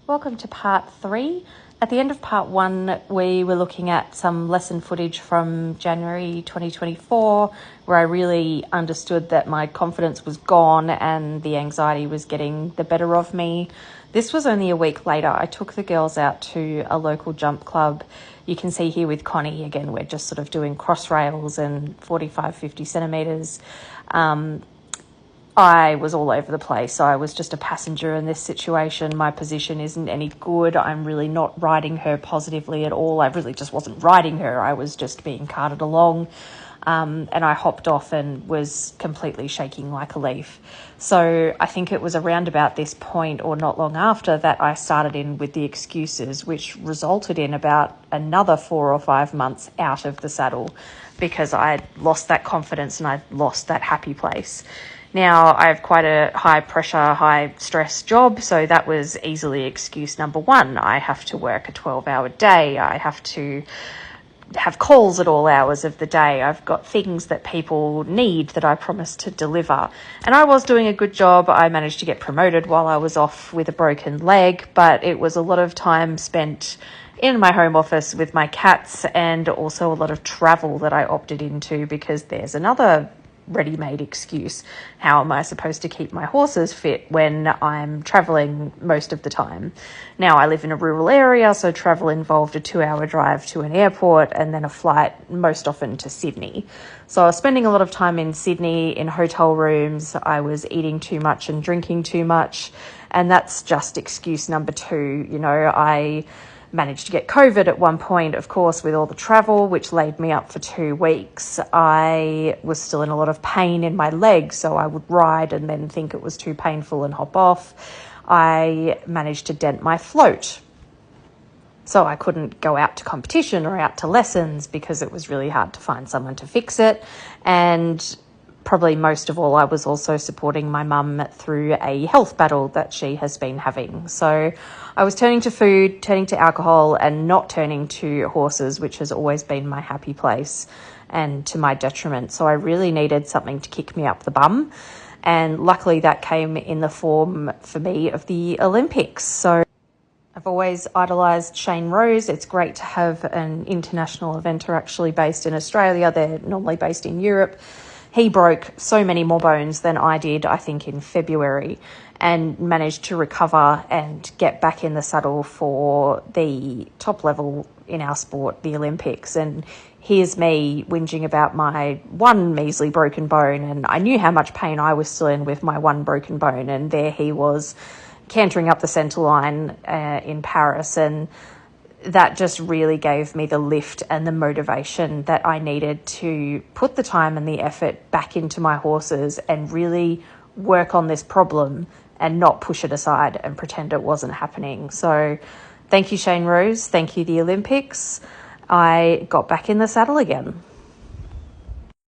Welcome to part 3. At the end of part 1, we were looking at some lesson footage from January 2024, where I really understood that my confidence was gone and the anxiety was getting the better of me. This was only a week later. I took the girls out to a local jump club. You can see here with Connie, again, we're just sort of doing cross rails and 45, 50 centimetres. I was all over the place. I was just a passenger in this situation. My position isn't any good. I'm really not riding her positively at all. I really just wasn't riding her. I was just being carted along. And I hopped off and was completely shaking like a leaf. So I think it was around about this point or not long after that I started in with the excuses, which resulted in about another 4 or 5 months out of the saddle because I lost that confidence and I lost that happy place. Now, I have quite a high pressure, high stress job, so that was easily excuse number 1. I have to work a 12-hour day. I have to have calls at all hours of the day. I've got things that people need that I promised to deliver. And I was doing a good job. I managed to get promoted while I was off with a broken leg, but it was a lot of time spent in my home office with my cats and also a lot of travel that I opted into because there's another ready-made excuse. How am I supposed to keep my horses fit when I'm traveling most of the time? Now, I live in a rural area, so travel involved a 2-hour drive to an airport and then a flight most often to Sydney. So I was spending a lot of time in Sydney in hotel rooms. I was eating too much and drinking too much, and that's just excuse number 2. You know, I managed to get COVID at one point, of course, with all the travel, which laid me up for 2 weeks. I was still in a lot of pain in my legs, so I would ride and then think it was too painful and hop off. I managed to dent my float, so I couldn't go out to competition or out to lessons because it was really hard to find someone to fix it. And probably most of all, I was also supporting my mum through a health battle that she has been having. So I was turning to food, turning to alcohol, and not turning to horses, which has always been my happy place, and to my detriment. So I really needed something to kick me up the bum. And luckily that came in the form for me of the Olympics. So I've always idolised Shane Rose. It's great to have an international eventer actually based in Australia. They're normally based in Europe. He broke so many more bones than I did, I think, in February, and managed to recover and get back in the saddle for the top level in our sport, the Olympics. And here's me whinging about my one measly broken bone, and I knew how much pain I was still in with my one broken bone, and there he was cantering up the centre line in Paris, and that just really gave me the lift and the motivation that I needed to put the time and the effort back into my horses and really work on this problem and not push it aside and pretend it wasn't happening. So thank you, Shane Rose. Thank you, the Olympics. I got back in the saddle again.